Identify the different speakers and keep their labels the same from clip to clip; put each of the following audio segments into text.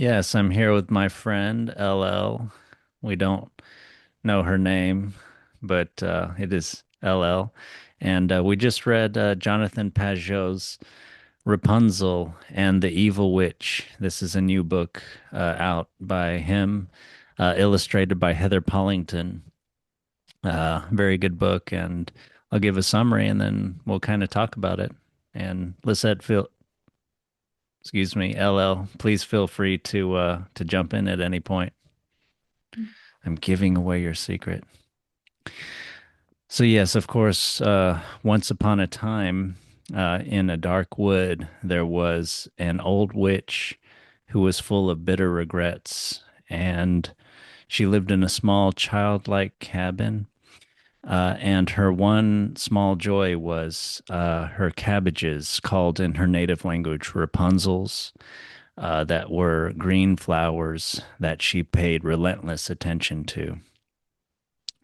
Speaker 1: Yes, I'm here with my friend LL. We don't know her name, but it is LL. And we just read Jonathan Pageau's Rapunzel and the Evil Witch. This is a new book out by him, illustrated by Heather Pollington. Very good book, and I'll give a summary and then we'll kind of talk about it. And Lisette, excuse me, LL, please feel free to jump in at any point. I'm giving away your secret. So yes, of course, once upon a time, in a dark wood, there was an old witch who was full of bitter regrets, and she lived in a small childlike cabin. And her one small joy was her cabbages, called in her native language Rapunzels, that were green flowers that she paid relentless attention to.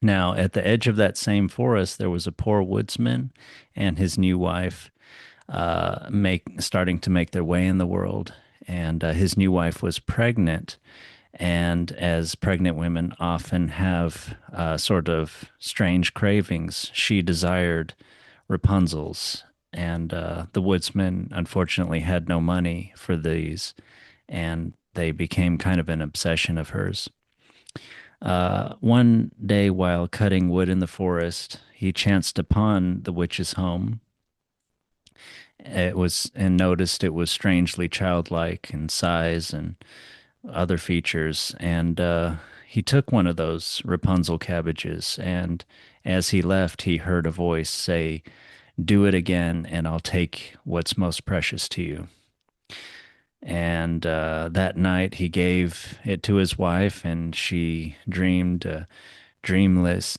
Speaker 1: Now, at the edge of that same forest, there was a poor woodsman and his new wife, starting to make their way in the world. And his new wife was pregnant, and as pregnant women often have sort of strange cravings, she desired Rapunzel's. And the woodsman unfortunately had no money for these, and they became kind of an obsession of hers. One day, while cutting wood in the forest, he chanced upon the witch's home. It was and noticed it was strangely childlike in size and other features. And he took one of those Rapunzel cabbages, and as he left, he heard a voice say, "Do it again, and I'll take what's most precious to you." And that night, he gave it to his wife, and she dreamed dreamless,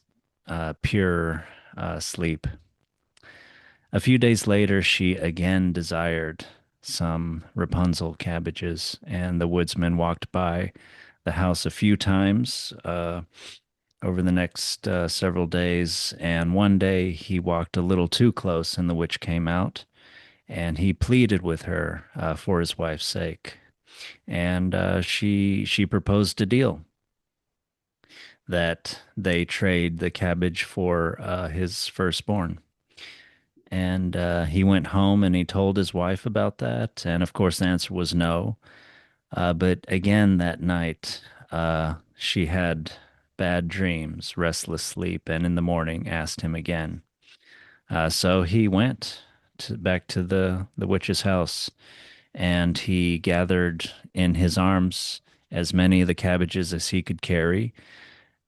Speaker 1: pure sleep. A few days later, she again desired some Rapunzel cabbages, and the woodsman walked by the house a few times over the next several days. And one day he walked a little too close, and the witch came out, and he pleaded with her for his wife's sake. And she proposed a deal that they trade the cabbage for his firstborn. And he went home and he told his wife about that. And of course, the answer was no. But again, that night, she had bad dreams, restless sleep, and in the morning asked him again. So he went back to the witch's house, and he gathered in his arms as many of the cabbages as he could carry.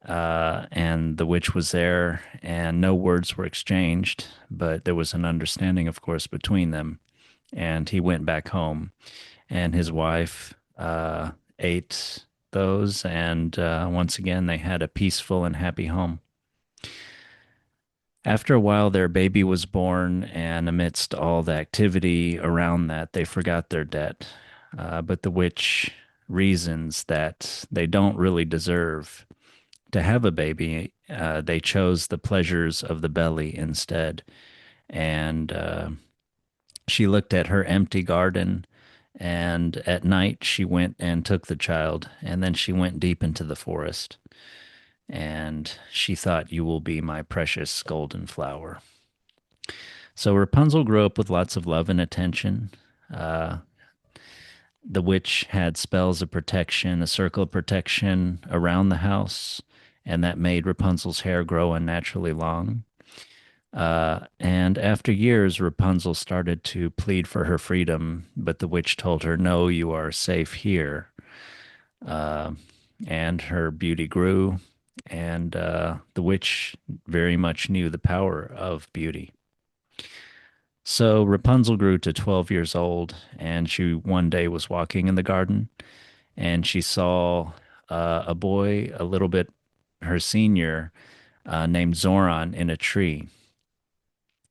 Speaker 1: And the witch was there, and no words were exchanged, but there was an understanding, of course, between them. And he went back home, and his wife ate those, and once again, they had a peaceful and happy home. After a while, their baby was born, and amidst all the activity around that, they forgot their debt. But the witch reasons that they don't really deserve to have a baby. They chose the pleasures of the belly instead. And she looked at her empty garden, and at night she went and took the child, and then she went deep into the forest. And she thought, "You will be my precious golden flower." So Rapunzel grew up with lots of love and attention. Uh, the witch had spells of protection, a circle of protection around the house, and that made Rapunzel's hair grow unnaturally long. And after years, Rapunzel started to plead for her freedom, but the witch told her, "No, you are safe here." Uh, and her beauty grew, and the witch very much knew the power of beauty. So Rapunzel grew to 12 years old, and she one day was walking in the garden, and she saw a boy a little bit her senior, named Zoran, in a tree.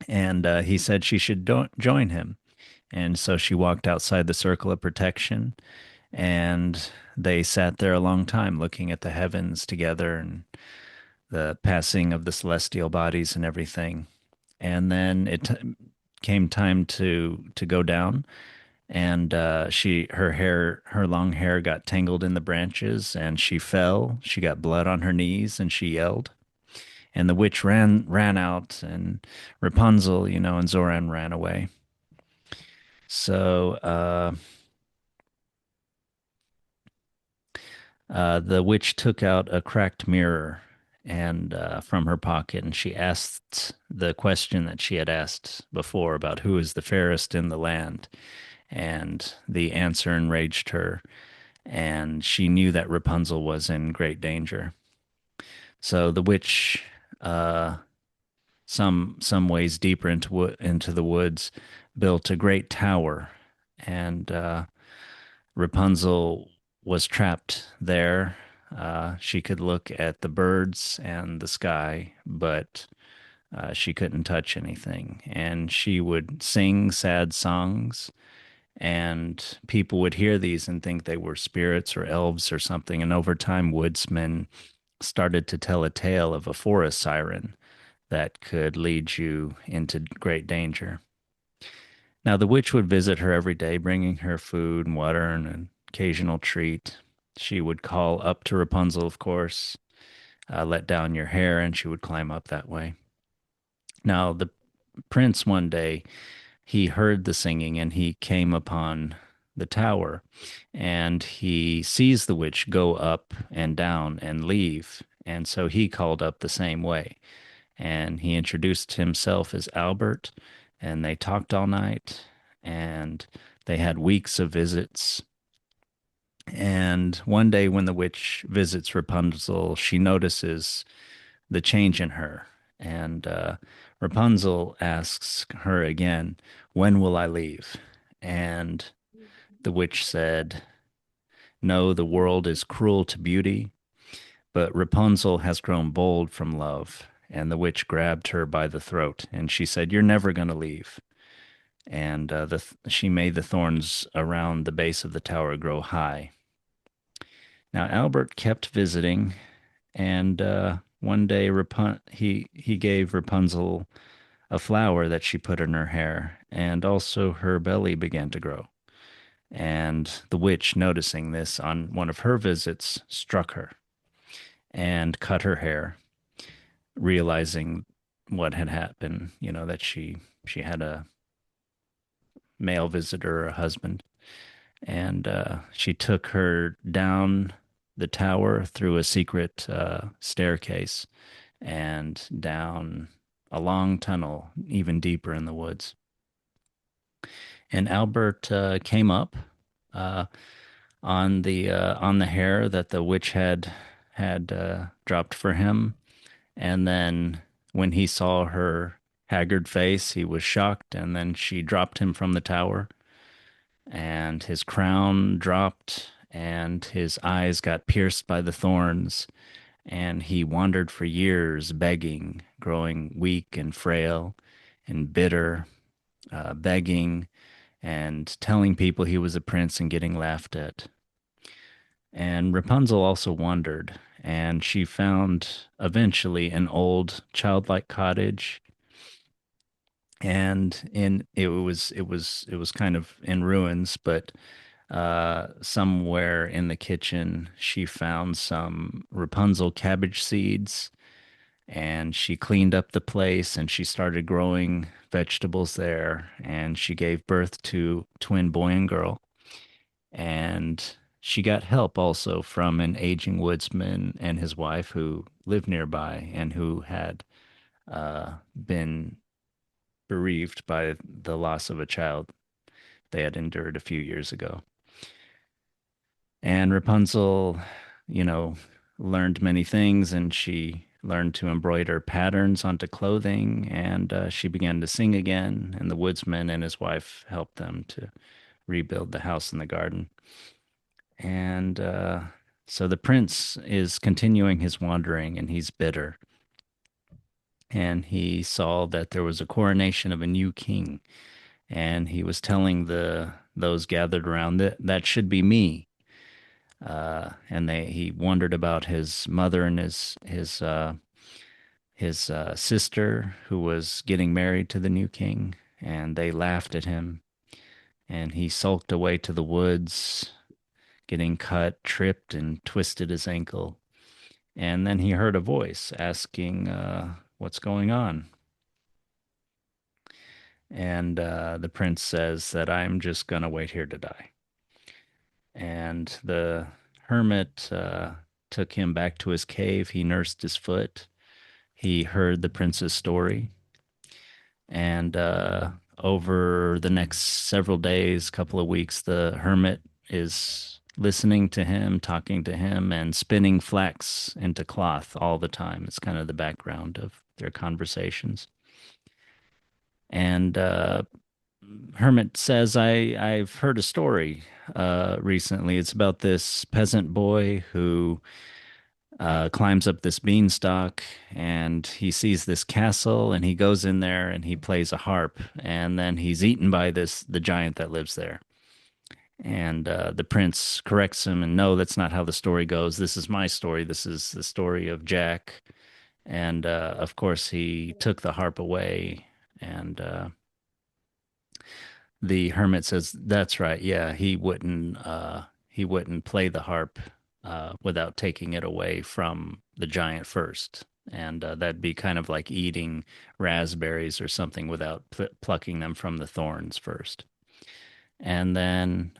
Speaker 1: And he said she should join him. And so she walked outside the circle of protection, and they sat there a long time looking at the heavens together and the passing of the celestial bodies and everything. And then it came time to go down, and her long hair got tangled in the branches, and she fell. She got blood on her knees, and she yelled. And the witch ran out, and Rapunzel, and Zoran ran away. So the witch took out a cracked mirror and from her pocket, and she asked the question that she had asked before about who is the fairest in the land. And the answer enraged her, and she knew that Rapunzel was in great danger. So the witch, uh, some ways deeper into the woods, built a great tower, and Rapunzel was trapped there. She could look at the birds and the sky, but she couldn't touch anything. And she would sing sad songs, and people would hear these and think they were spirits or elves or something. And over time, woodsmen started to tell a tale of a forest siren that could lead you into great danger. Now, the witch would visit her every day, bringing her food and water and an occasional treat. She would call up to Rapunzel, of course, let down your hair, and she would climb up that way. Now, the prince one day, he heard the singing and he came upon the tower, and he sees the witch go up and down and leave. And so he called up the same way, and he introduced himself as Albert, and they talked all night, and they had weeks of visits. And one day, when the witch visits Rapunzel, she notices the change in her. And Rapunzel asks her again, "When will I leave?" And the witch said, "No, the world is cruel to beauty, but Rapunzel has grown bold from love." And the witch grabbed her by the throat, and she said, "You're never going to leave." And she made the thorns around the base of the tower grow high. Now Albert kept visiting, and one day he gave Rapunzel a flower that she put in her hair, and also her belly began to grow. And the witch, noticing this on one of her visits, struck her and cut her hair, realizing what had happened, that she had a male visitor, a husband. And she took her down the tower through a secret staircase and down a long tunnel, even deeper in the woods. And Albert came up uh, on the hair that the witch had dropped for him, and then when he saw her haggard face, he was shocked, and then she dropped him from the tower, and his crown dropped, and his eyes got pierced by the thorns, and he wandered for years begging, growing weak and frail and bitter, begging and telling people he was a prince and getting laughed at. And Rapunzel also wandered, and she found eventually an old childlike cottage, and it was kind of in ruins, but somewhere in the kitchen she found some Rapunzel cabbage seeds, and she cleaned up the place, and she started growing vegetables there, and she gave birth to twin boy and girl. And she got help also from an aging woodsman and his wife who lived nearby and who had been bereaved by the loss of a child they had endured a few years ago. And Rapunzel, you know, learned many things, and she learned to embroider patterns onto clothing, and she began to sing again. And the woodsman and his wife helped them to rebuild the house and the garden. And so the prince is continuing his wandering, and he's bitter. And he saw that there was a coronation of a new king, and he was telling the those gathered around that that should be me. And he wondered about his mother and his sister who was getting married to the new king, and they laughed at him. and he sulked away to the woods, getting cut, tripped, and twisted his ankle. And then he heard a voice asking, what's going on? And the prince says that I'm just going to wait here to die. And the hermit took him back to his cave. He nursed his foot. He heard the prince's story. And over the next several days, couple of weeks, the hermit is listening to him, talking to him, and spinning flax into cloth all the time. It's kind of the background of their conversations. And hermit says, I've heard a story recently. It's about this peasant boy who climbs up this beanstalk, and he sees this castle, and he goes in there and he plays a harp, and then he's eaten by the giant that lives there. And the prince corrects him, and no, that's not how the story goes. This is my story. This is the story of Jack. And of course, he took the harp away, and the hermit says, "That's right. Yeah, he wouldn't play the harp without taking it away from the giant first, and that'd be kind of like eating raspberries or something without plucking them from the thorns first." And then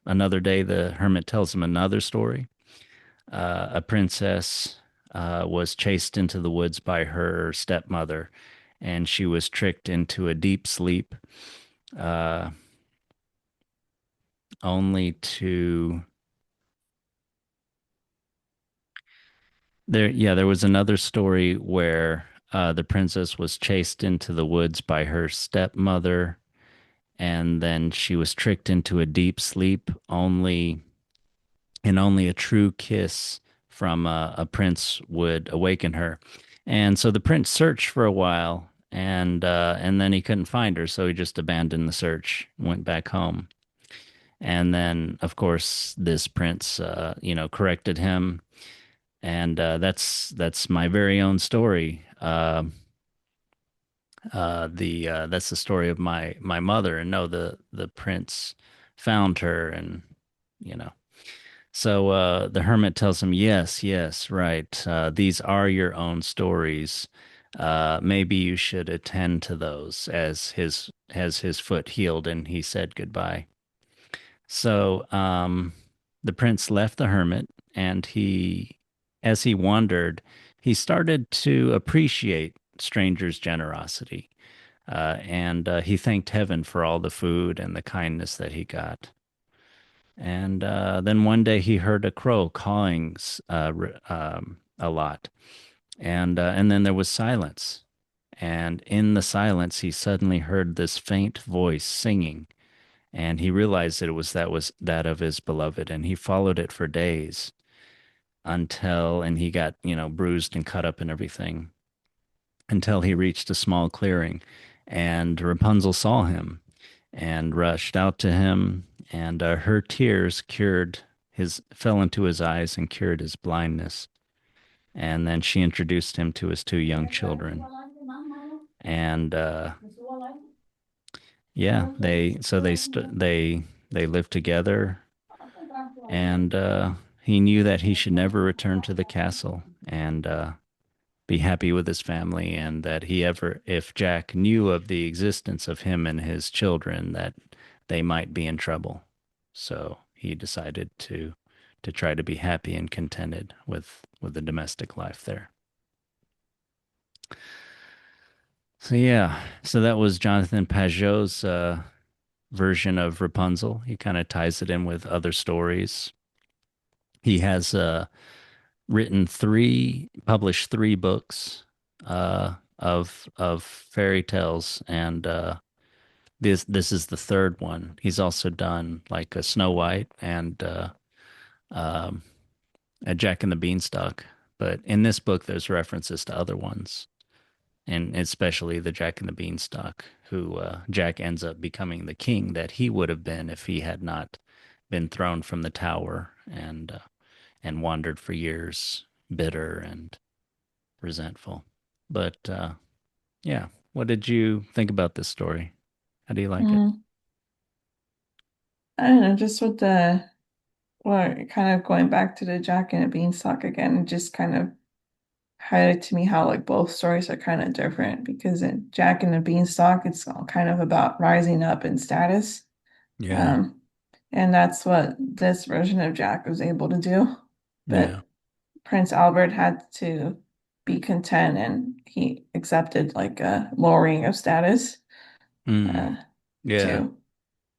Speaker 1: another day, the hermit tells him another story. A princess was chased into the woods by her stepmother, and she was tricked into a deep sleep. Uh, only to there was another story where the princess was chased into the woods by her stepmother, and then she was tricked into a deep sleep. Only a true kiss from a prince would awaken her. And so the prince searched for a while, and then he couldn't find her, so he just abandoned the search, went back home. And then, of course, this prince, corrected him, and that's my very own story. The That's the story of my mother, and no, the prince found her, and you know. So the hermit tells him, "Yes, yes, right. These are your own stories. Maybe you should attend to those." As his foot healed and he said goodbye. So the prince left the hermit, and as he wandered, he started to appreciate strangers' generosity. And he thanked heaven for all the food and the kindness that he got. And then one day he heard a crow cawing a lot, and then there was silence. And in the silence, he suddenly heard this faint voice singing, and he realized that it was that of his beloved, and he followed it for days and he got, bruised and cut up and everything until he reached a small clearing, and Rapunzel saw him and rushed out to him, and her tears cured his fell into his eyes and cured his blindness. And then she introduced him to his two young children, and yeah, they lived together, and he knew that he should never return to the castle, and be happy with his family, and that if Jack knew of the existence of him and his children, that they might be in trouble. So he decided to try to be happy and contented with the domestic life there. So yeah, so that was Jonathan Pageau's version of Rapunzel. He kind of ties it in with other stories. He has published three books of fairy tales, and this is the third one. He's also done like a Snow White and um, a Jack and the Beanstalk. But in this book, there's references to other ones, and especially the Jack and the Beanstalk, who Jack ends up becoming the king that he would have been if he had not been thrown from the tower and wandered for years, bitter and resentful. But yeah, what did you think about this story? How do you like it?
Speaker 2: Mm. I don't know, just with the well, kind of going back to the Jack and the Beanstalk again, it just kind of highlighted to me how like both stories are kind of different because in Jack and the Beanstalk, it's all kind of about rising up in status.
Speaker 1: Yeah.
Speaker 2: Um, and that's what this version of Jack was able to do.
Speaker 1: Yeah.
Speaker 2: But Prince Albert had to be content and he accepted like a lowering of status
Speaker 1: Mm.
Speaker 2: uh,
Speaker 1: Yeah.
Speaker 2: to,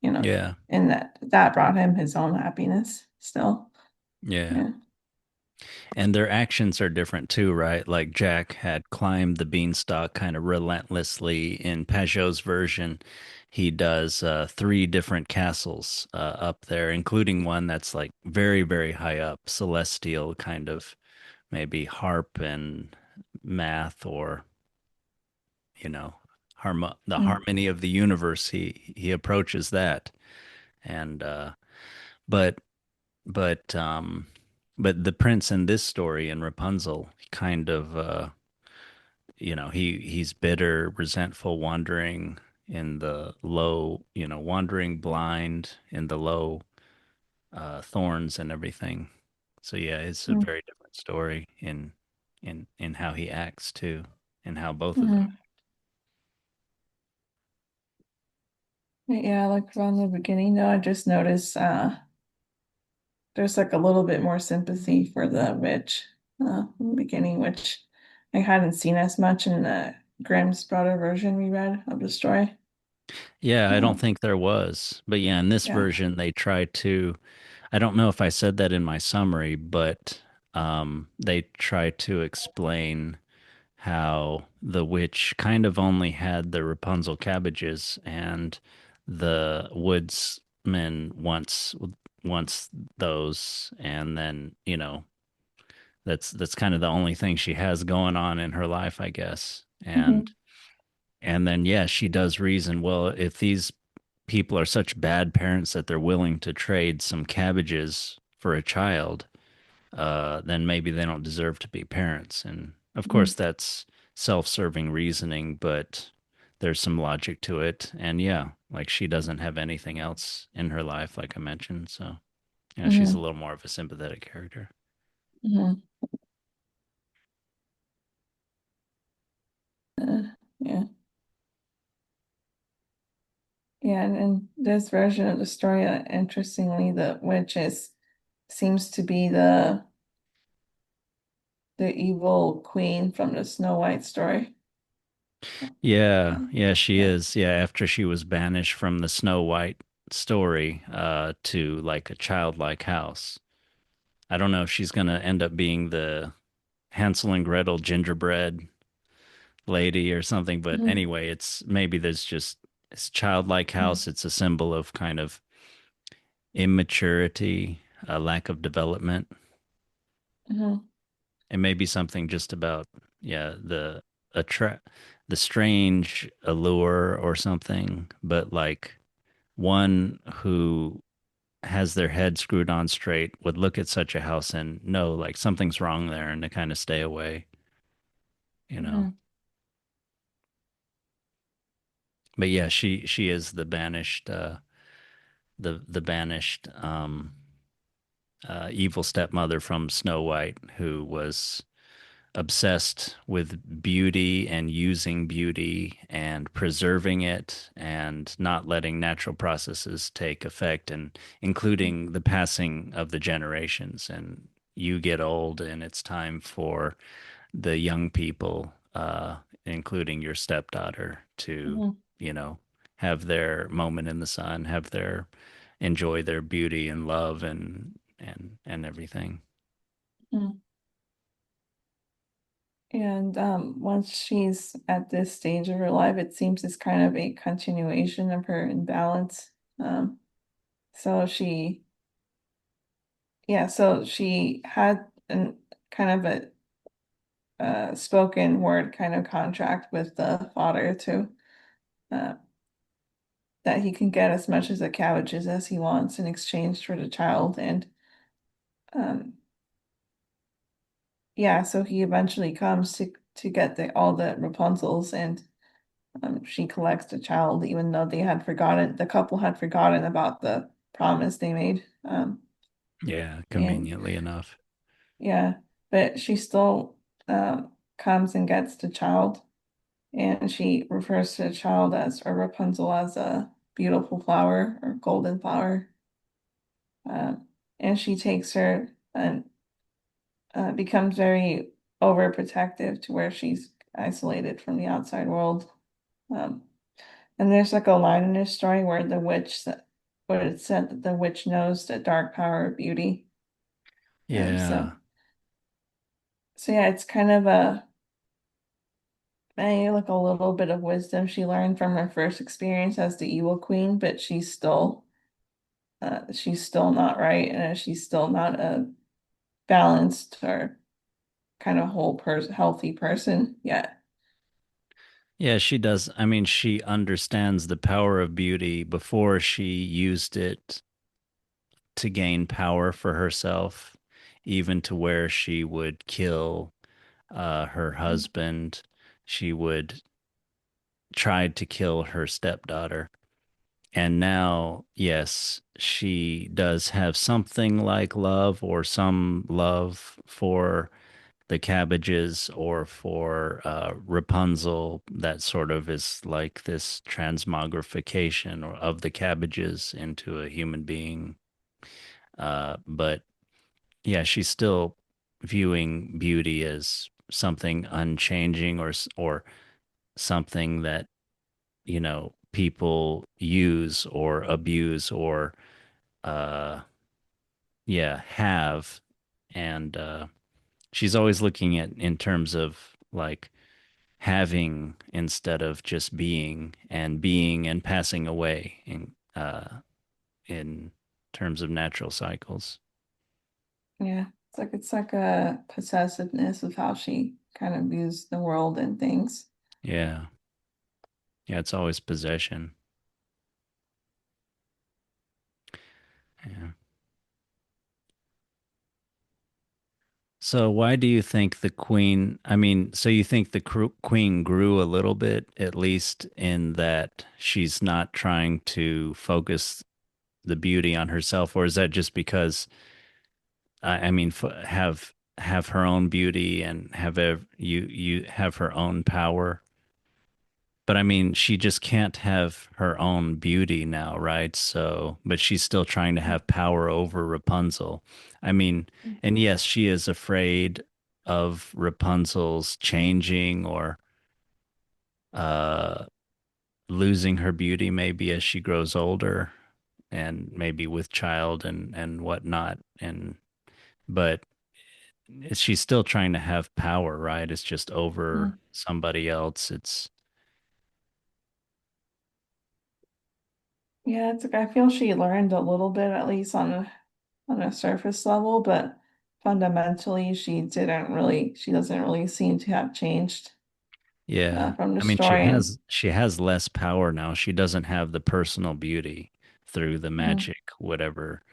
Speaker 2: you know,
Speaker 1: Yeah.
Speaker 2: and that brought him his own happiness still.
Speaker 1: Yeah.
Speaker 2: Yeah.
Speaker 1: And their actions are different too, right? Like Jack had climbed the beanstalk kind of relentlessly. In Pageau's version, he does three different castles up there, including one that's like very, very high up, celestial kind of maybe harp and math or, you know, the
Speaker 2: Mm,
Speaker 1: harmony of the universe. He approaches that. And but but but the prince in this story in Rapunzel kind of he's bitter, resentful, wandering in the low, wandering blind in the low thorns and everything. So yeah, it's a
Speaker 2: mm,
Speaker 1: very different story in how he acts too, and how both of them.
Speaker 2: mm. Yeah, like from the beginning, though, I just noticed there's like a little bit more sympathy for the witch in the beginning, which I hadn't seen as much in the Grimm's brother version we read of the story.
Speaker 1: Yeah, I don't
Speaker 2: Um,
Speaker 1: think there was. But yeah, in this
Speaker 2: yeah.
Speaker 1: version, they try to, I don't know if I said that in my summary, but they try to explain how the witch kind of only had the Rapunzel cabbages and the woodsman wants those, and then, that's kind of the only thing she has going on in her life, I guess. And
Speaker 2: Hmm.
Speaker 1: and then yeah, she does reason, well, if these people are such bad parents that they're willing to trade some cabbages for a child, then maybe they don't deserve to be parents. And of
Speaker 2: Hmm.
Speaker 1: course, that's self-serving reasoning, but there's some logic to it. And yeah, like she doesn't have anything else in her life, like I mentioned. So, she's a
Speaker 2: Hmm.
Speaker 1: little more of a sympathetic character.
Speaker 2: Hmm. Yeah. Yeah, and in this version of the story, interestingly, the witch is seems to be the evil queen from the Snow White story.
Speaker 1: Yeah, yeah, she
Speaker 2: Yeah.
Speaker 1: is. Yeah, after she was banished from the Snow White story, to like a childlike house. I don't know if she's gonna end up being the Hansel and Gretel gingerbread lady or something. But
Speaker 2: Hmm.
Speaker 1: anyway, it's maybe there's just it's childlike house. It's a symbol of kind of immaturity, a lack of development.
Speaker 2: Hmm.
Speaker 1: It may be something just about yeah attract the strange allure or something, but like one who has their head screwed on straight would look at such a house and know like something's wrong there and to kind of stay away, you know.
Speaker 2: Hmm.
Speaker 1: But yeah, she is the banished the banished evil stepmother from Snow White, who was obsessed with beauty and using beauty and preserving it and not letting natural processes take effect, and including the passing of the generations. And you get old, and it's time for the young people, including your stepdaughter, to,
Speaker 2: Hmm.
Speaker 1: you know, have their moment in the sun, have their enjoy their beauty and love and everything.
Speaker 2: Hmm. And once she's at this stage of her life, it seems it's kind of a continuation of her imbalance. Um, so so she had an kind of a spoken word kind of contract with the father to uh, that he can get as much of the cabbages as he wants in exchange for the child. And um, yeah, so he eventually comes to get all the Rapunzels, and she collects the child, even though the couple had forgotten about the promise they made.
Speaker 1: Yeah,
Speaker 2: And
Speaker 1: conveniently enough.
Speaker 2: yeah, but she still comes and gets the child, and she refers to the child as or Rapunzel as a beautiful flower or golden flower. And she takes her and becomes very overprotective to where she's isolated from the outside world. Um, and there's like a line in this story where where it said that the witch knows the dark power of beauty. Um, so,
Speaker 1: Yeah.
Speaker 2: so yeah, it's kind of like a little bit of wisdom she learned from her first experience as the evil queen, but she's still not right, and she's still not a balanced or kind of healthy person yet.
Speaker 1: Yeah, she does. I mean, she understands the power of beauty before she used it to gain power for herself, even to where she would kill her husband. She would try to kill her stepdaughter. And now, yes, she does have something like love or some love for the cabbages or for Rapunzel. That sort of is like this transmogrification of the cabbages into a human being. But yeah, she's still viewing beauty as something unchanging or something that, people use or abuse or uh have. And she's always looking at in terms of like having instead of just being and passing away in terms of natural cycles.
Speaker 2: Yeah, it's like a possessiveness of how she kind of views the world and things.
Speaker 1: Yeah. Yeah, it's always possession. Yeah. So why do you think the queen, I mean, so you think the queen grew a little bit, at least in that she's not trying to focus the beauty on herself, or is that just because, I mean, have her own beauty and you have her own power? But I mean, she just can't have her own beauty now, right? So, but she's still trying to have power over Rapunzel. I mean, and yes, she is afraid of Rapunzel's changing or uh losing her beauty maybe as she grows older and maybe with child and whatnot. And but she's still trying to have power, right? It's just over
Speaker 2: Mhm.
Speaker 1: somebody else. It's
Speaker 2: Yeah, it's like I feel she learned a little bit at least on a surface level, but fundamentally she doesn't really seem to have changed
Speaker 1: Yeah.
Speaker 2: from the
Speaker 1: I mean, she
Speaker 2: story. And
Speaker 1: has she has less power now. She doesn't have the personal beauty through the
Speaker 2: mhm,
Speaker 1: magic, whatever.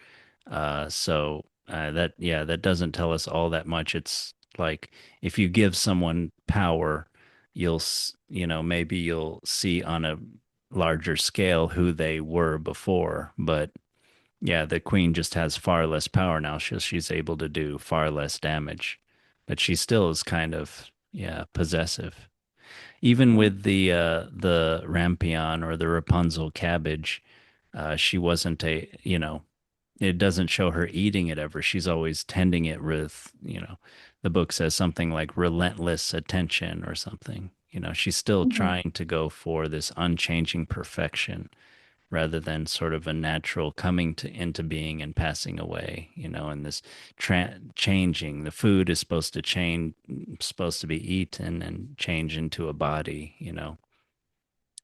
Speaker 1: So that yeah, that doesn't tell us all that much. It's like if you give someone power, maybe you'll see on a larger scale who they were before. But yeah, the queen just has far less power now. She's able to do far less damage, but she still is kind of, yeah, possessive. Even
Speaker 2: mhm,
Speaker 1: with the rampion or the Rapunzel cabbage, she wasn't it doesn't show her eating it ever. She's always tending it with, the book says something like relentless attention or something. She's still
Speaker 2: mhm,
Speaker 1: trying to go for this unchanging perfection rather than sort of a natural coming to into being and passing away, and this changing. The food is supposed to change, supposed to be eaten and change into a body,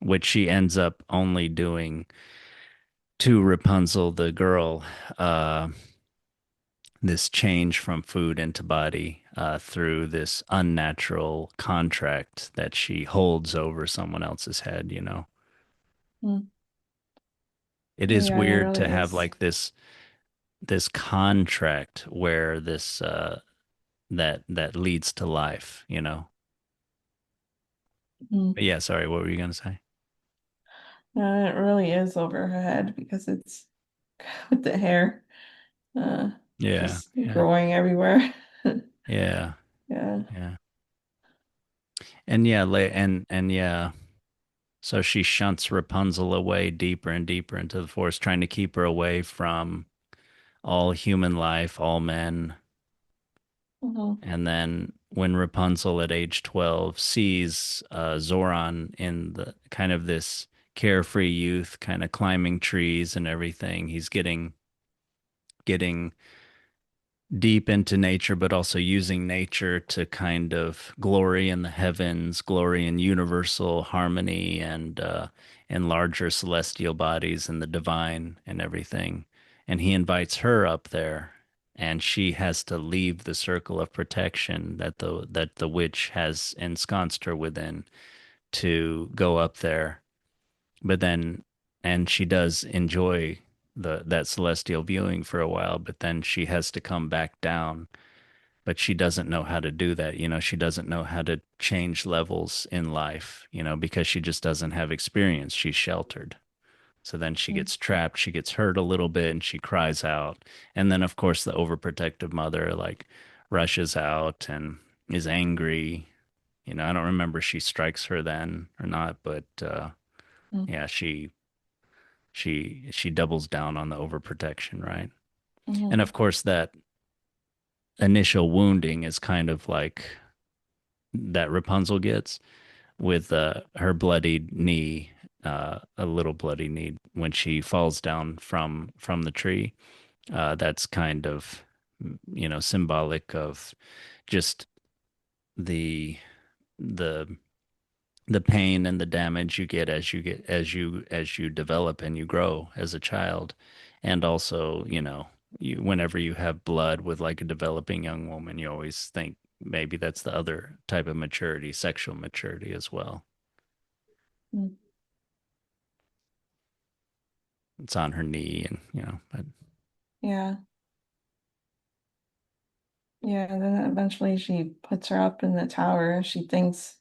Speaker 1: which she ends up only doing to Rapunzel, the girl, uh, this change from food into body through this unnatural contract that she holds over someone else's head.
Speaker 2: mhm.
Speaker 1: It is
Speaker 2: Yeah, it
Speaker 1: weird
Speaker 2: really
Speaker 1: to have
Speaker 2: is.
Speaker 1: like this contract where this that leads to life.
Speaker 2: Mhm.
Speaker 1: But yeah, sorry, what were you gonna say?
Speaker 2: No, it really is over her head because it's with the hair, uh,
Speaker 1: Yeah.
Speaker 2: just
Speaker 1: Yeah.
Speaker 2: growing everywhere.
Speaker 1: Yeah.
Speaker 2: Yeah.
Speaker 1: Yeah. And yeah, and yeah, so she shunts Rapunzel away deeper and deeper into the forest, trying to keep her away from all human life, all men.
Speaker 2: Hmm.
Speaker 1: And then when Rapunzel at age 12 sees Zoran in the kind of this carefree youth, kind of climbing trees and everything, he's getting deep into nature, but also using nature to kind of glory in the heavens, glory in universal harmony and larger celestial bodies and the divine and everything. And he invites her up there, and she has to leave the circle of protection that the witch has ensconced her within to go up there. But then, and she does enjoy the that celestial viewing for a while, but then she has to come back down, but she doesn't know how to do that. She doesn't know how to change levels in life, because she just doesn't have experience. She's sheltered. So then she gets trapped, she gets hurt a little bit, and she cries out. And then, of course, the overprotective mother, like, rushes out and is angry. I don't remember if she strikes her then or not, but yeah, she doubles down on the overprotection, right? And
Speaker 2: Hmm.
Speaker 1: of course, that initial wounding is kind of like that Rapunzel gets with her bloodied knee, a little bloody knee when she falls down from the tree. That's kind of symbolic of just the the the pain and the damage you get as you develop and you grow as a child, and also whenever you have blood with like a developing young woman, you always think maybe that's the other type of maturity, sexual maturity as well. It's on her knee, and but
Speaker 2: Yeah. Yeah. And then eventually she puts her up in the tower. She thinks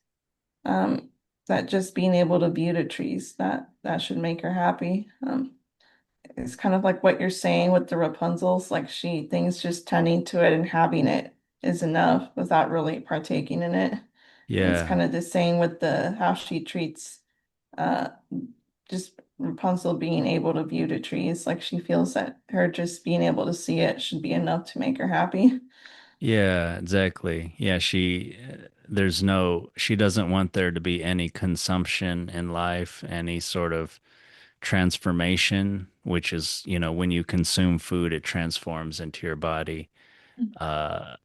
Speaker 2: um that just being able to view the trees, that should make her happy. It's kind of like what you're saying with the Rapunzels, like she thinks just tending to it and having it is enough without really partaking in it. And it's
Speaker 1: yeah.
Speaker 2: kind of the same with the how she treats uh just Rapunzel being able to view the trees. Like she feels that her just being able to see it should be enough to make her happy.
Speaker 1: Yeah, exactly. Yeah, she doesn't want there to be any consumption in life, any sort of transformation, which is, when you consume food, it transforms into your body. Uh,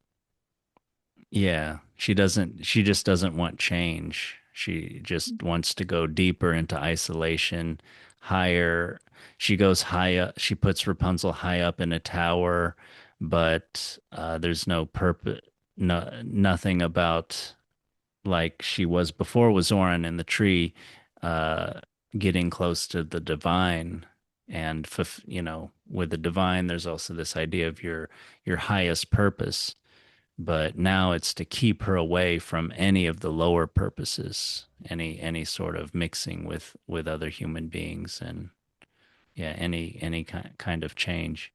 Speaker 1: yeah, she just doesn't want change. She just wants to go deeper into isolation, higher. She goes high up, she puts Rapunzel high up in a tower, but there's no purpose, nothing about like she was before with Zoran in the tree, uh, getting close to the divine. And with the divine, there's also this idea of your highest purpose. But now it's to keep her away from any of the lower purposes, any sort of mixing with other human beings, and yeah, any kind of change.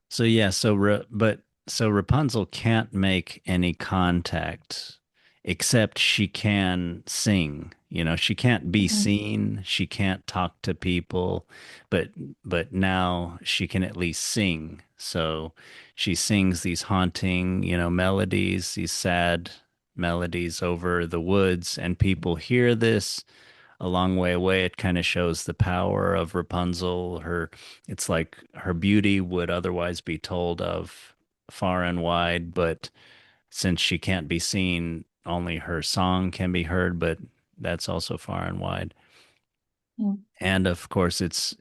Speaker 1: So yeah, so Rapunzel can't make any contact except she can sing. She can't be
Speaker 2: Mhm.
Speaker 1: seen, she can't talk to people, but but now she can at least sing. So she sings these haunting, melodies, these sad melodies over the woods, and people hear this a long way away. It kind of shows the power of Rapunzel. It's like her beauty would otherwise be told of far and wide, but since she can't be seen, only her song can be heard, but that's also far and wide.
Speaker 2: Mhm.
Speaker 1: And of course, it's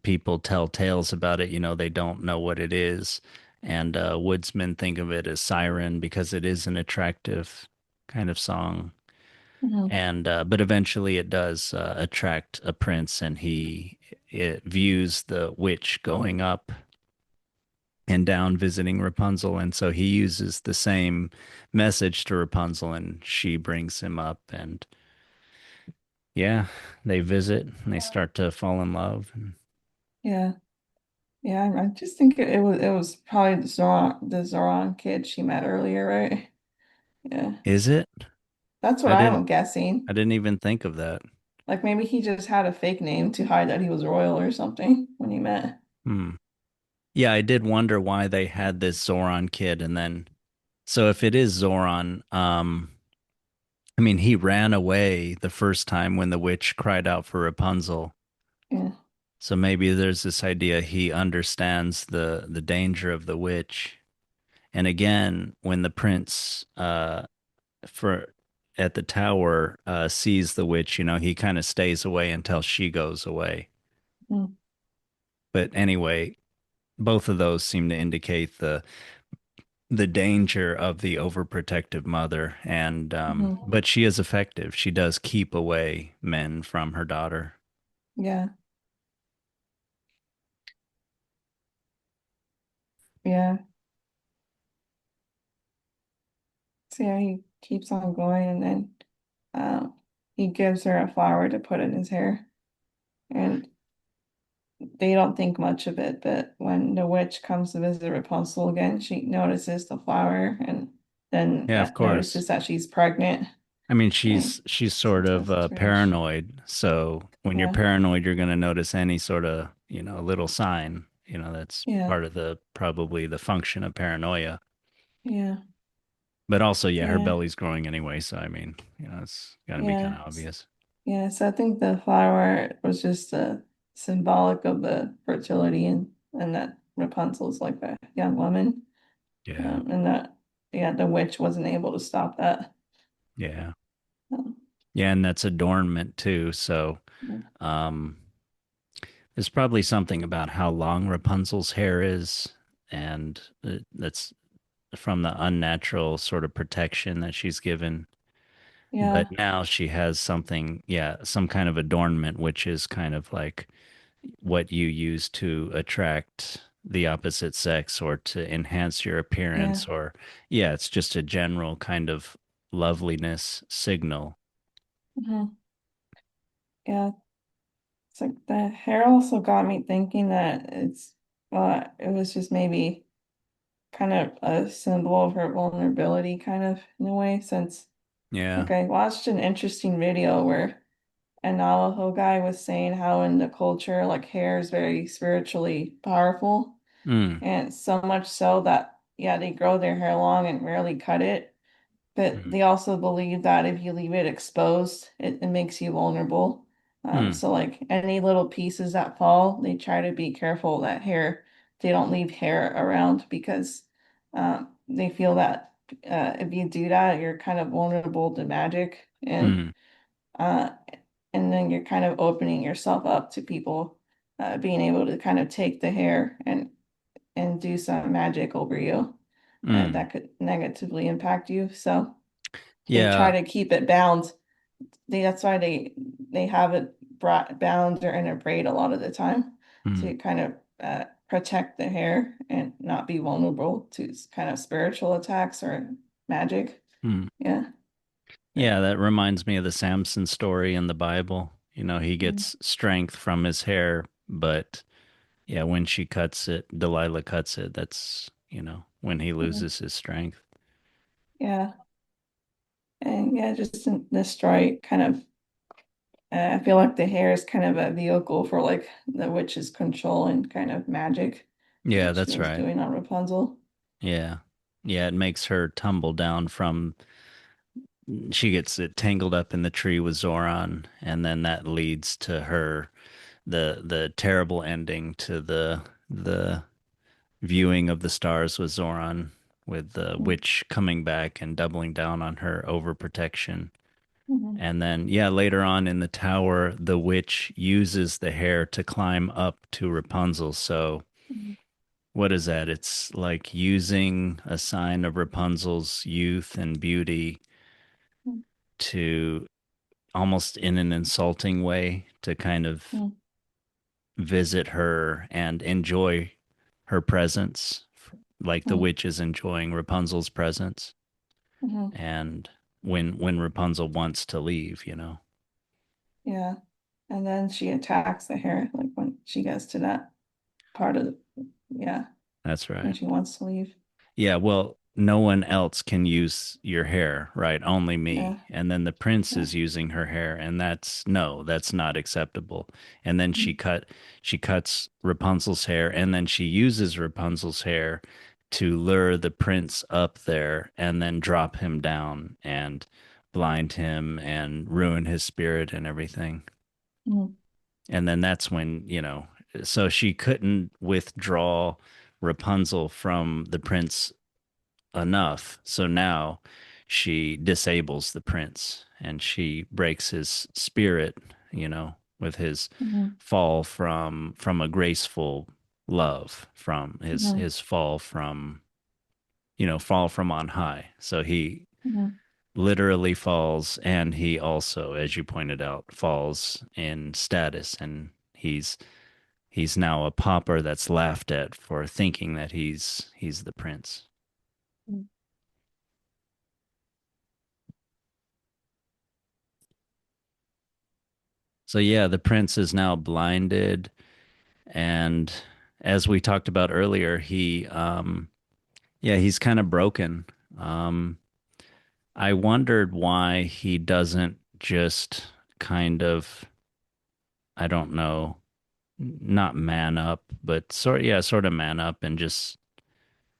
Speaker 1: people tell tales about it. They don't know what it is, and woodsmen think of it as siren because it is an attractive kind of song.
Speaker 2: Mhm.
Speaker 1: And but eventually it does attract a prince, and it views the witch going up and down visiting Rapunzel, and so he uses the same message to Rapunzel, and she brings him up, and Yeah, they visit and they start to fall in love.
Speaker 2: Yeah. Yeah, I just think it was probably the Zoran kid she met earlier, right? Yeah.
Speaker 1: Is it?
Speaker 2: That's what
Speaker 1: I
Speaker 2: I'm
Speaker 1: didn't
Speaker 2: guessing.
Speaker 1: I didn't even think of that.
Speaker 2: Like maybe he just had a fake name to hide that he was royal or something when he met.
Speaker 1: Hmm. Yeah, I did wonder why they had this Zoran kid and then so if it is Zoran, I mean he ran away the first time when the witch cried out for Rapunzel.
Speaker 2: Yeah.
Speaker 1: So maybe there's this idea he understands the danger of the witch. And again, when the prince for at the tower sees the witch, he kind of stays away until she goes away.
Speaker 2: Mm-hmm.
Speaker 1: But anyway, both of those seem to indicate the danger of the overprotective mother, and
Speaker 2: Mm-hmm.
Speaker 1: but she is effective. She does keep away men from her daughter.
Speaker 2: Yeah. Yeah. So yeah, he keeps on going and then he gives her a flower to put in his hair. And they don't think much of it, but when the witch comes to visit Rapunzel again, she notices the flower and then
Speaker 1: Yeah, of course.
Speaker 2: notices that she's pregnant.
Speaker 1: I mean,
Speaker 2: And
Speaker 1: she's
Speaker 2: so
Speaker 1: sort of
Speaker 2: that's strange.
Speaker 1: paranoid. So when you're
Speaker 2: Yeah,
Speaker 1: paranoid, you're going to notice any sort of little sign. That's
Speaker 2: yeah,
Speaker 1: part of the probably the function of paranoia.
Speaker 2: yeah,
Speaker 1: But also, yeah, her
Speaker 2: yeah,
Speaker 1: belly's growing anyway. So I mean, it's got to be kind
Speaker 2: yeah,
Speaker 1: of obvious.
Speaker 2: yeah. So I think the flower was just symbolic of the fertility and that Rapunzel's like a young woman,
Speaker 1: Yeah,
Speaker 2: and that yeah, the witch wasn't able to stop that.
Speaker 1: yeah,
Speaker 2: Um,
Speaker 1: yeah, and that's adornment too. So
Speaker 2: yeah,
Speaker 1: um, there's probably something about how long Rapunzel's hair is, and that's from the unnatural sort of protection that she's given. But
Speaker 2: yeah,
Speaker 1: now she has something, yeah, some kind of adornment, which is kind of like what you use to attract the opposite sex or to enhance your
Speaker 2: yeah.
Speaker 1: appearance, or, yeah, it's just a general kind of loveliness signal.
Speaker 2: Mhm. Yeah, it's like the hair also got me thinking that it was just maybe kind of a symbol of her vulnerability, kind of in a way, since
Speaker 1: Yeah.
Speaker 2: like I watched an interesting video where a Navajo guy was saying how in the culture, like hair is very spiritually powerful,
Speaker 1: Mm,
Speaker 2: and so much so that yeah, they grow their hair long and rarely cut it. But
Speaker 1: mm,
Speaker 2: they also believe that if you leave it exposed, it makes you vulnerable.
Speaker 1: mm,
Speaker 2: So like any little pieces that fall, they try to be careful that they don't leave hair around because they feel that if you do that, you're kind of vulnerable to magic
Speaker 1: mm,
Speaker 2: uh, and then you're kind of opening yourself up to people being able to kind of take the hair and do some magic over you
Speaker 1: mm.
Speaker 2: that could negatively impact you. So they try
Speaker 1: Yeah.
Speaker 2: to keep it bound. That's why they have it brought bound or in a braid a lot of the time
Speaker 1: Mm,
Speaker 2: to kind of protect the hair and not be vulnerable to kind of spiritual attacks or magic.
Speaker 1: mm.
Speaker 2: Yeah.
Speaker 1: Yeah, that reminds me of the Samson story in the Bible. He
Speaker 2: Mm,
Speaker 1: gets strength from his hair, but yeah, when she cuts it, Delilah cuts it. That's, when he
Speaker 2: mm,
Speaker 1: loses his strength.
Speaker 2: yeah. And yeah, just in this story, kind of, I feel like the hair is kind of a vehicle for like the witch's control and kind of magic
Speaker 1: Yeah,
Speaker 2: that she
Speaker 1: that's
Speaker 2: was
Speaker 1: right.
Speaker 2: doing on Rapunzel.
Speaker 1: Yeah. Yeah, it makes her tumble down from she gets it tangled up in the tree with Zoran, and then that leads to her the terrible ending to the viewing of the stars with Zoran, with the
Speaker 2: Mm,
Speaker 1: witch coming back and doubling down on her overprotection.
Speaker 2: mhm,
Speaker 1: And then, yeah, later on in the tower, the witch uses the hair to climb up to Rapunzel. So,
Speaker 2: mhm,
Speaker 1: what is that? It's like using a sign of Rapunzel's youth and beauty
Speaker 2: mhm,
Speaker 1: to almost in an insulting way to kind of
Speaker 2: mhm,
Speaker 1: visit her and enjoy her presence, like the
Speaker 2: mhm,
Speaker 1: witch is enjoying Rapunzel's presence.
Speaker 2: mhm.
Speaker 1: And when Rapunzel wants to leave.
Speaker 2: Yeah. And then she attacks the hare, like when she gets to that part of yeah,
Speaker 1: That's
Speaker 2: when
Speaker 1: right.
Speaker 2: she wants to leave.
Speaker 1: Yeah, well, no one else can use your hair, right? Only
Speaker 2: Yeah.
Speaker 1: me. And then the prince
Speaker 2: Yeah.
Speaker 1: is using her hair, and that's no, that's not acceptable. And then she cuts Rapunzel's hair, and then she uses Rapunzel's hair to lure the prince up there and then drop him down and blind him and ruin his spirit and everything.
Speaker 2: Mm-hmm.
Speaker 1: And then that's when, so she couldn't withdraw Rapunzel from the prince enough. So now she disables the prince and she breaks his spirit, with his
Speaker 2: Mm-hmm.
Speaker 1: fall from a graceful love, from
Speaker 2: Mm-hmm.
Speaker 1: his fall from, fall from on high. So he
Speaker 2: Mm-hmm.
Speaker 1: literally falls and he also, as you pointed out, falls in status and he's now a pauper that's laughed at for thinking that he's the prince. So yeah, the prince is now blinded, and as we talked about earlier, he's kind of broken. Um, I wondered why he doesn't just kind of, I don't know, not man up, but sort of man up and just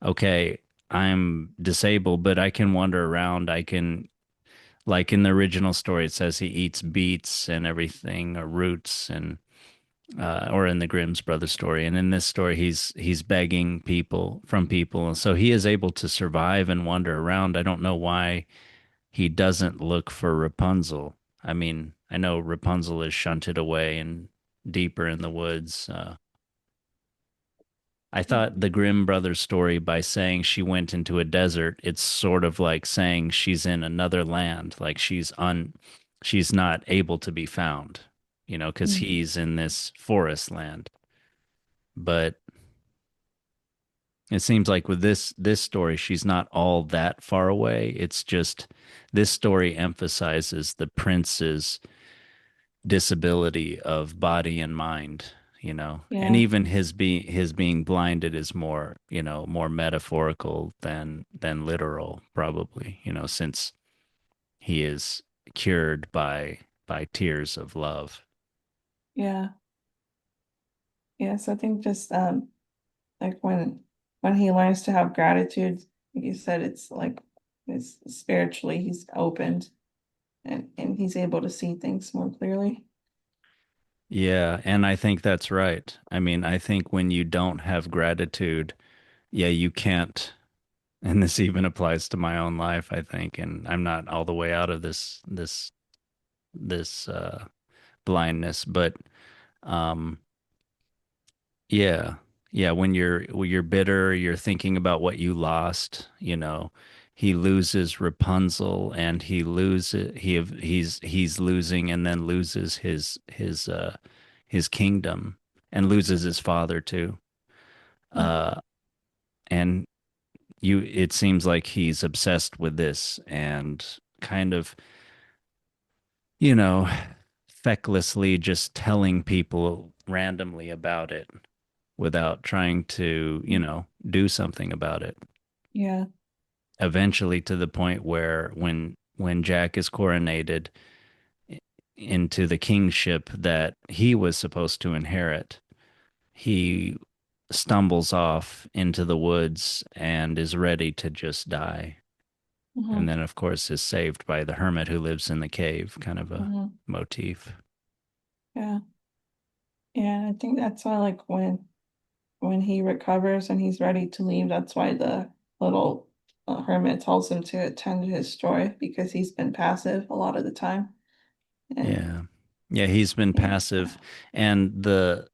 Speaker 1: okay, I'm disabled, but I can wander around. I can like in the original story, it says he eats beets and everything, or roots and or in the Grimm's brother story. And in this story, he's begging people from people, and so he is able to survive and wander around. I don't know why he doesn't look for Rapunzel. I mean, I know Rapunzel is shunted away and deeper in the woods. I thought the Grimm brothers story by saying she went into a desert, it's sort of like saying she's in another land, like she's not able to be found, because
Speaker 2: Mm-hmm.
Speaker 1: he's in this forest land. But it seems like with this story, she's not all that far away. It's just this story emphasizes the prince's disability of body and mind, and
Speaker 2: Yeah.
Speaker 1: even his being blinded is more, more metaphorical than literal, probably, since he is cured by tears of love.
Speaker 2: Yeah. Yes, I think just like when he learns to have gratitude, like you said, it's like it's spiritually he's opened and he's able to see things more clearly.
Speaker 1: Yeah, and I think that's right. I mean, I think when you don't have gratitude, yeah, you can't. And this even applies to my own life, I think. And I'm not all the way out of this blindness, but um, yeah, yeah. When you're bitter, you're thinking about what you lost. He loses Rapunzel, and he's losing, and then loses his kingdom, and loses his father too.
Speaker 2: Mm.
Speaker 1: Uh, and it seems like he's obsessed with this and kind of, you know, fecklessly just telling people randomly about it without trying to, do something about it.
Speaker 2: Yeah.
Speaker 1: Eventually to the point where when Jack is coronated into the kingship that he was supposed to inherit, he stumbles off into the woods and is ready to just die. And
Speaker 2: Hmm.
Speaker 1: then, of course, is saved by the hermit who lives in the cave, kind of a
Speaker 2: Hmm.
Speaker 1: motif.
Speaker 2: Yeah. Yeah. I think that's why like when he recovers and he's ready to leave, that's why the little hermit tells him to attend to his story because he's been passive a lot of the time. And
Speaker 1: Yeah. Yeah, he's been
Speaker 2: yeah.
Speaker 1: passive, and the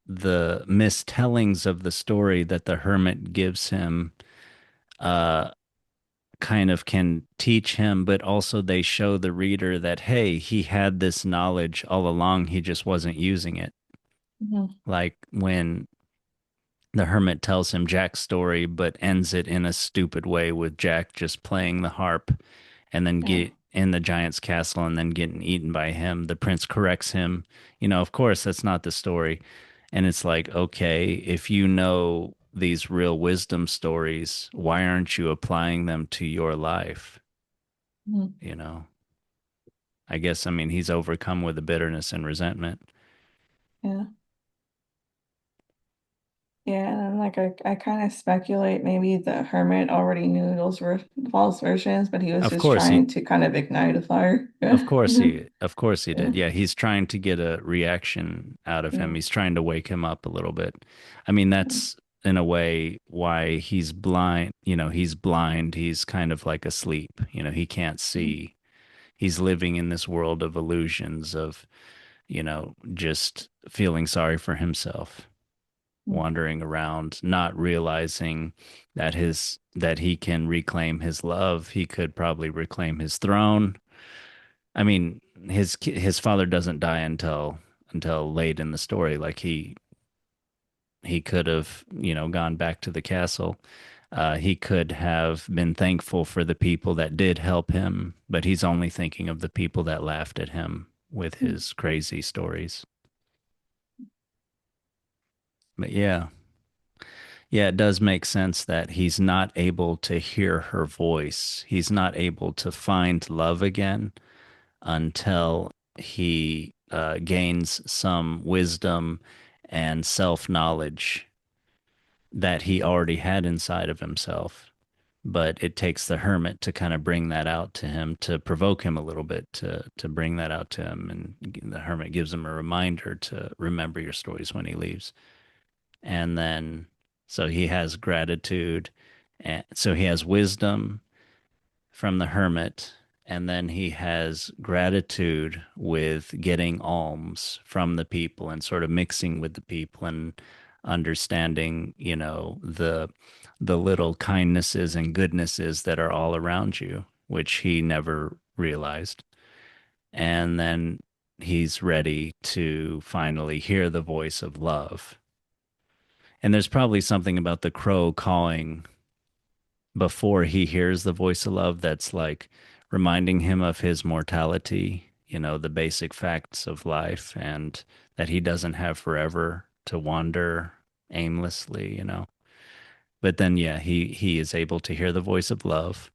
Speaker 1: mistellings of the story that the hermit gives him uh kind of can teach him, but also they show the reader that hey, he had this knowledge all along, he just wasn't using it.
Speaker 2: Hmm.
Speaker 1: Like when the hermit tells him Jack's story, but ends it in a stupid way with Jack just playing the harp and then
Speaker 2: Yeah.
Speaker 1: in the giant's castle and then getting eaten by him. The prince corrects him. Of course, that's not the story. And it's like, okay, if you know these real wisdom stories, why aren't you applying them to your life?
Speaker 2: Mhm.
Speaker 1: You know, I guess, I mean, he's overcome with the bitterness and resentment.
Speaker 2: Yeah. Yeah, and like I kind of speculate maybe the hermit already knew those were false versions, but he was
Speaker 1: Of
Speaker 2: just
Speaker 1: course, he
Speaker 2: trying to kind of ignite a fire.
Speaker 1: of course he
Speaker 2: Yeah.
Speaker 1: did. Yeah, he's trying to get a reaction out of
Speaker 2: Yeah.
Speaker 1: him. He's trying to wake him up a little bit. I mean, that's in a way why he's blind. He's blind. He's kind of like asleep. He can't see. He's living in this world of illusions of, just feeling sorry for himself, wandering around, not realizing that he can reclaim his love. He could probably reclaim his throne. I mean, his father doesn't die until late in the story. Like he could have, gone back to the castle. He could have been thankful for the people that did help him, but he's only thinking of the people that laughed at him with his crazy stories. But yeah, yeah, it does make sense that he's not able to hear her voice. He's not able to find love again until he gains some wisdom and self knowledge that he already had inside of himself. But it takes the hermit to kind of bring that out to him, to provoke him a little bit, to bring that out to him. And the hermit gives him a reminder to remember your stories when he leaves. And then, so he has gratitude, and so he has wisdom from the hermit, and then he has gratitude with getting alms from the people and sort of mixing with the people and understanding, the little kindnesses and goodnesses that are all around you, which he never realized. And then he's ready to finally hear the voice of love. And there's probably something about the crow calling before he hears the voice of love that's like reminding him of his mortality, the basic facts of life, and that he doesn't have forever to wander aimlessly. But then, yeah, he is able to hear the voice of love,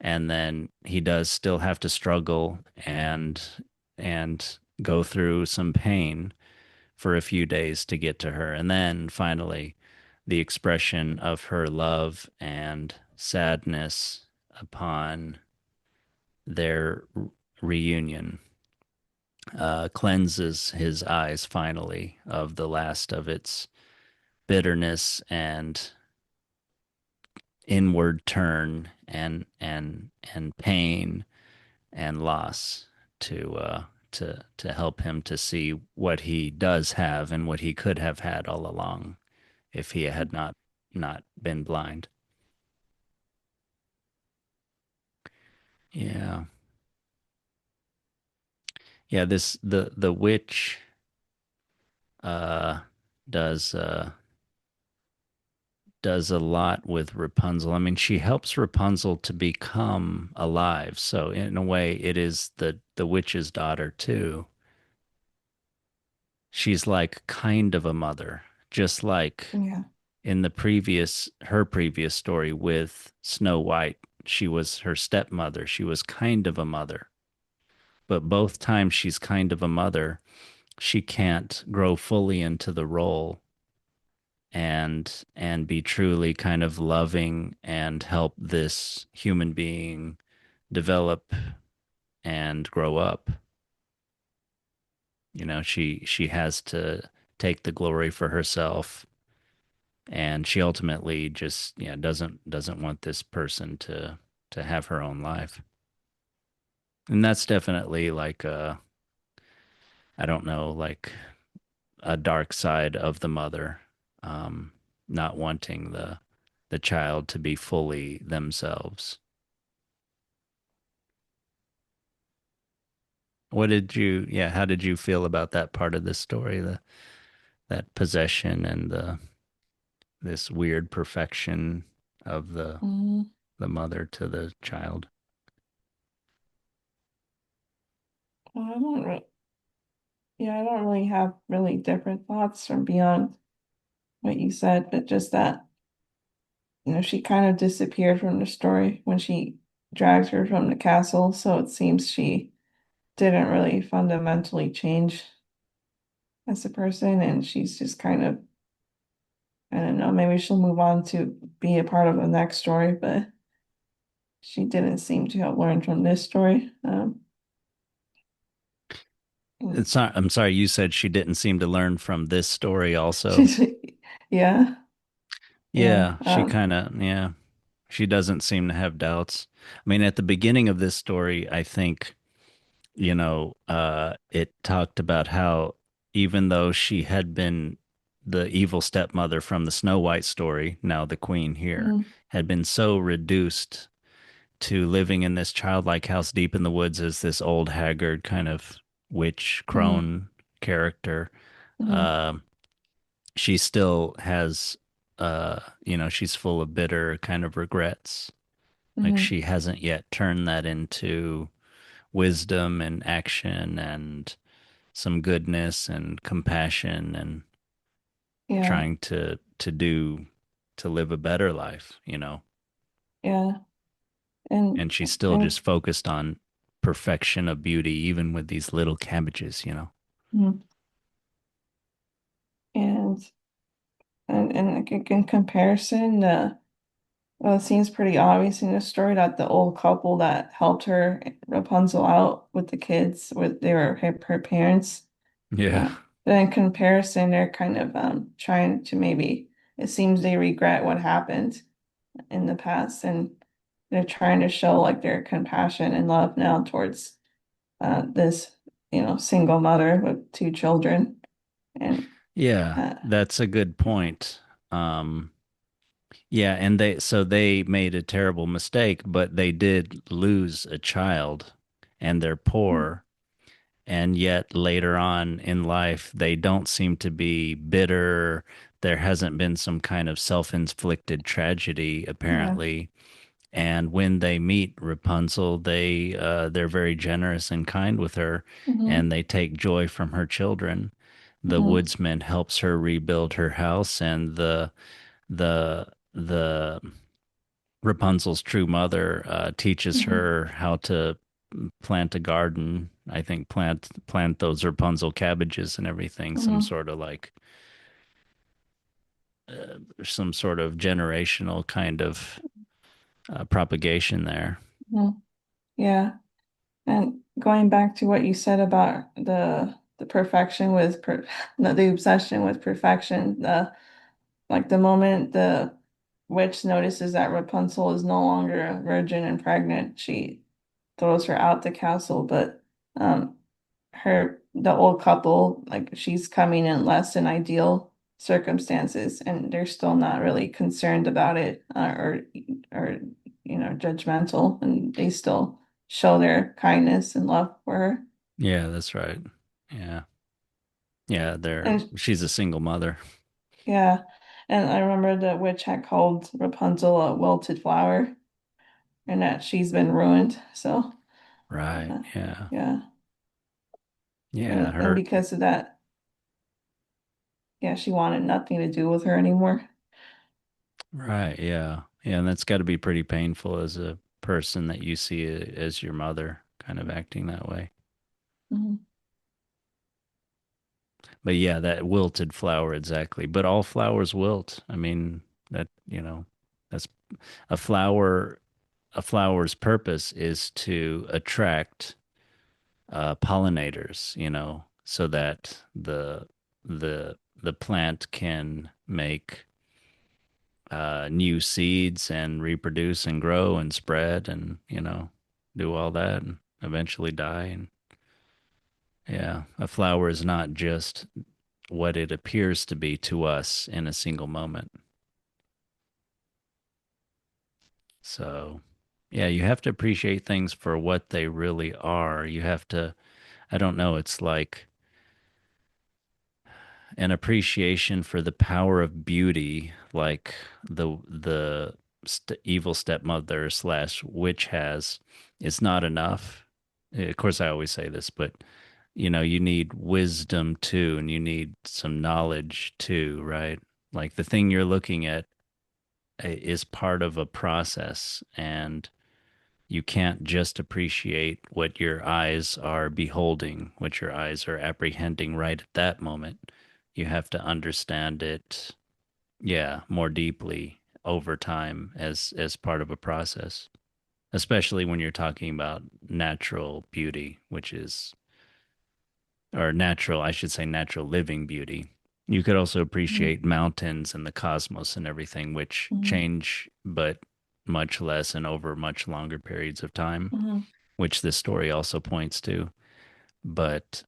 Speaker 1: and then he does still have to struggle and go through some pain for a few days to get to her. And then finally, the expression of her love and sadness upon their reunion cleanses his eyes finally of the last of its bitterness and inward turn and pain and loss to help him to see what he does have and what he could have had all along if he had not been blind. Yeah. Yeah, the witch uh does uh does a lot with Rapunzel. I mean, she helps Rapunzel to become alive. So in a way it is the witch's daughter too. She's like kind of a mother, just like
Speaker 2: Yeah.
Speaker 1: in her previous story with Snow White. She was her stepmother. She was kind of a mother. But both times she's kind of a mother, she can't grow fully into the role and be truly kind of loving and help this human being develop and grow up. She has to take the glory for herself, and she ultimately just, doesn't want this person to have her own life. And that's definitely like I don't know, like a dark side of the mother, um, not wanting the child to be fully themselves. How did you feel about that part of the story, that possession and this weird perfection of the
Speaker 2: Mm.
Speaker 1: the mother to the child?
Speaker 2: I don't really, yeah, I don't really have really different thoughts from beyond what you said, but just that, she kind of disappeared from the story when she dragged her from the castle. So it seems she didn't really fundamentally change as a person, and she's just kind of, I don't know, maybe she'll move on to be a part of the next story, but she didn't seem to have learned from this story. And
Speaker 1: It's not, I'm sorry, you said she didn't seem to learn from this story also.
Speaker 2: she's, yeah, yeah,
Speaker 1: Yeah, yeah, she doesn't seem to have doubts. I mean, at the beginning of this story, I think, it talked about how even though she had been the evil stepmother from the Snow White story, now the queen here,
Speaker 2: mhm,
Speaker 1: had been so reduced to living in this childlike house deep in the woods as this old haggard kind of witch
Speaker 2: mhm,
Speaker 1: crone character.
Speaker 2: mhm,
Speaker 1: Um, she still has, she's full of bitter kind of regrets. Like
Speaker 2: mhm,
Speaker 1: she hasn't yet turned that into wisdom and action and some goodness and compassion and
Speaker 2: yeah,
Speaker 1: trying to live a better life.
Speaker 2: yeah, and
Speaker 1: And she's still
Speaker 2: and
Speaker 1: just focused on perfection of beauty, even with these little cabbages.
Speaker 2: mhm, and and like, in comparison, well, it seems pretty obvious in the story that the old couple that helped her Rapunzel out with the kids, with they were her parents.
Speaker 1: Yeah.
Speaker 2: Uh, but in comparison, they're kind of trying to maybe, it seems they regret what happened in the past, and they're trying to show like their compassion and love now towards this, single mother with two children. And
Speaker 1: Yeah,
Speaker 2: uh,
Speaker 1: that's a good point. Um, yeah, and they made a terrible mistake, but they did lose a child and they're poor. And yet later on in life, they don't seem to be bitter. There hasn't been some kind of self-inflicted tragedy,
Speaker 2: yeah,
Speaker 1: apparently. And when they meet Rapunzel, they're very generous and kind with her,
Speaker 2: hmm,
Speaker 1: and they take joy from her children. The
Speaker 2: hmm,
Speaker 1: woodsman helps her rebuild her house, and the Rapunzel's true mother teaches
Speaker 2: hmm,
Speaker 1: her how to plant a garden. I think plant those Rapunzel cabbages and everything.
Speaker 2: hmm,
Speaker 1: Some sort of generational kind of propagation there.
Speaker 2: hmm, yeah. And going back to what you said about the perfection with no, the obsession with perfection, like the moment the witch notices that Rapunzel is no longer a virgin and pregnant, she throws her out the castle. But um, the old couple, like she's coming in less than ideal circumstances, and they're still not really concerned about it, or judgmental, and they still show their kindness and love for her.
Speaker 1: Yeah, that's right. Yeah. Yeah,
Speaker 2: And
Speaker 1: she's a single mother.
Speaker 2: yeah, and I remember the witch had called Rapunzel a wilted flower, and that she's been ruined. So
Speaker 1: Right.
Speaker 2: uh,
Speaker 1: Yeah.
Speaker 2: yeah,
Speaker 1: Yeah,
Speaker 2: and
Speaker 1: her
Speaker 2: because of that, yeah, she wanted nothing to do with her anymore.
Speaker 1: right, yeah. Yeah, and that's got to be pretty painful as a person that you see as your mother kind of acting that way.
Speaker 2: Mhm.
Speaker 1: But yeah, that wilted flower exactly. But all flowers wilt. I mean, that's a flower a flower's purpose is to attract pollinators, so that the plant can make new seeds and reproduce and grow and spread and do all that and eventually die. And yeah, a flower is not just what it appears to be to us in a single moment. So yeah, you have to appreciate things for what they really are. You have to, I don't know, it's like an appreciation for the power of beauty, like the evil stepmother slash witch has, is not enough. of course, I always say this, but you need wisdom too, and you need some knowledge too, right? Like the thing you're looking at is part of a process, and you can't just appreciate what your eyes are beholding, what your eyes are apprehending right at that moment. You have to understand it, yeah, more deeply over time as part of a process, especially when you're talking about natural beauty, which is, or natural, I should say, natural living beauty. You could also
Speaker 2: Mhm.
Speaker 1: appreciate mountains and the cosmos and everything, which
Speaker 2: Mhm.
Speaker 1: change, but much less and over much longer periods of time,
Speaker 2: Mhm.
Speaker 1: which this story also points to. But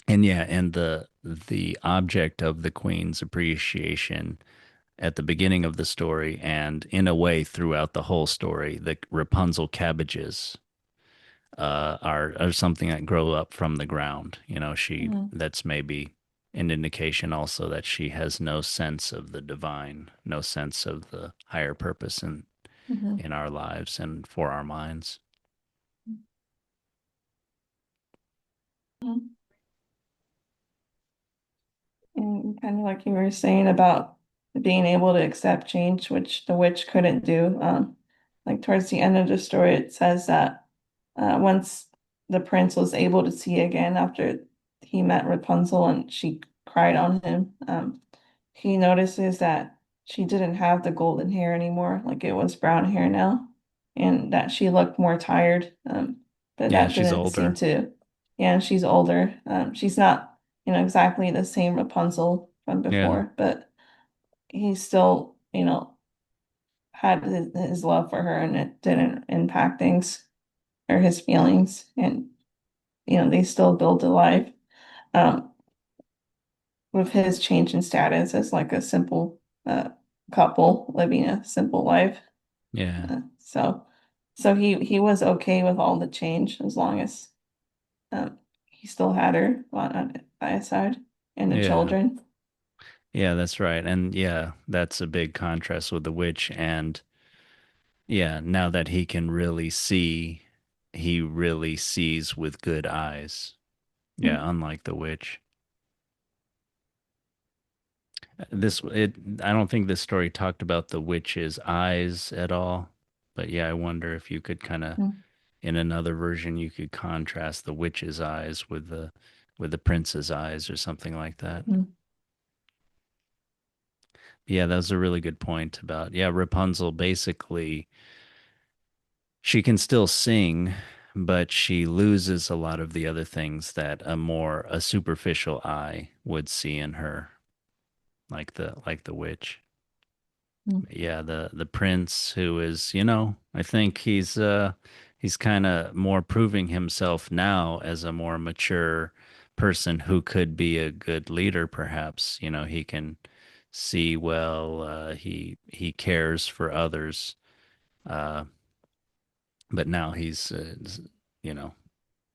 Speaker 1: and yeah, and the object of the queen's appreciation at the beginning of the story and in a way throughout the whole story, the Rapunzel cabbages are something that grow up from the ground.
Speaker 2: Mhm.
Speaker 1: That's maybe an indication also that she has no sense of the divine, no sense of the higher purpose
Speaker 2: Mhm.
Speaker 1: in our lives and for our minds.
Speaker 2: Mhm. And kind of like you were saying about being able to accept change, which the witch couldn't do. Like towards the end of the story, it says that once the prince was able to see again after he met Rapunzel and she cried on him, he notices that she didn't have the golden hair anymore, like it was brown hair now, and that she looked more tired. But
Speaker 1: Yeah,
Speaker 2: that
Speaker 1: she's
Speaker 2: didn't seem
Speaker 1: older.
Speaker 2: to, yeah, and she's older. She's not, exactly the same Rapunzel from
Speaker 1: Yeah.
Speaker 2: before, but he still, had his love for her and it didn't impact things or his feelings. And, they still build a life. Um, with his change in status as like a simple couple living a simple life.
Speaker 1: Yeah.
Speaker 2: So he was okay with all the change as long as he still had her by his side and the
Speaker 1: Yeah.
Speaker 2: children.
Speaker 1: Yeah, that's right. And yeah, that's a big contrast with the witch. And yeah, now that he can really see, he really sees with good eyes. Yeah, unlike the witch. I don't think this story talked about the witch's eyes at all. But yeah, I wonder if you could kind of,
Speaker 2: Mhm.
Speaker 1: in another version, you could contrast the witch's eyes with the prince's eyes or something like that.
Speaker 2: Mhm.
Speaker 1: Yeah, that was a really good point about, yeah, Rapunzel basically, she can still sing, but she loses a lot of the other things that a superficial eye would see in her, like the witch.
Speaker 2: Mhm.
Speaker 1: Yeah, the prince who is, I think he's kind of more proving himself now as a more mature person who could be a good leader perhaps. He can see well, he cares for others. Uh but now he's you know,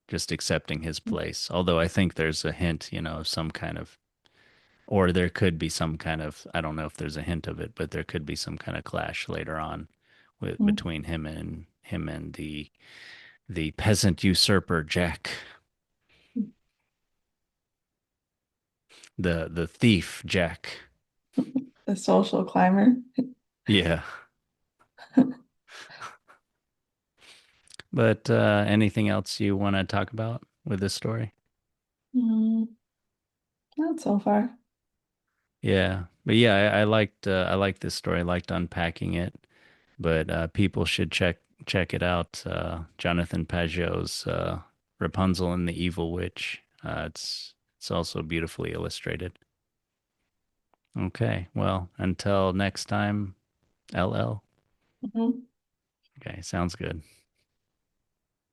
Speaker 1: just accepting his place. Although I think there's a hint, of some kind of, or there could be some kind of, I don't know if there's a hint of it, but there could be some kind of clash later on
Speaker 2: Mhm.
Speaker 1: between him and the peasant usurper Jack, the thief Jack.
Speaker 2: The social climber.
Speaker 1: Yeah. But anything else you want to talk about with this story?
Speaker 2: Mm, not so far.
Speaker 1: Yeah. But yeah, I liked this story. I liked unpacking it. But people should check it out. Jonathan Pageau's Rapunzel and the Evil Witch. It's also beautifully illustrated. Okay, well, until next time, LL.
Speaker 2: Mhm.
Speaker 1: Okay, sounds good.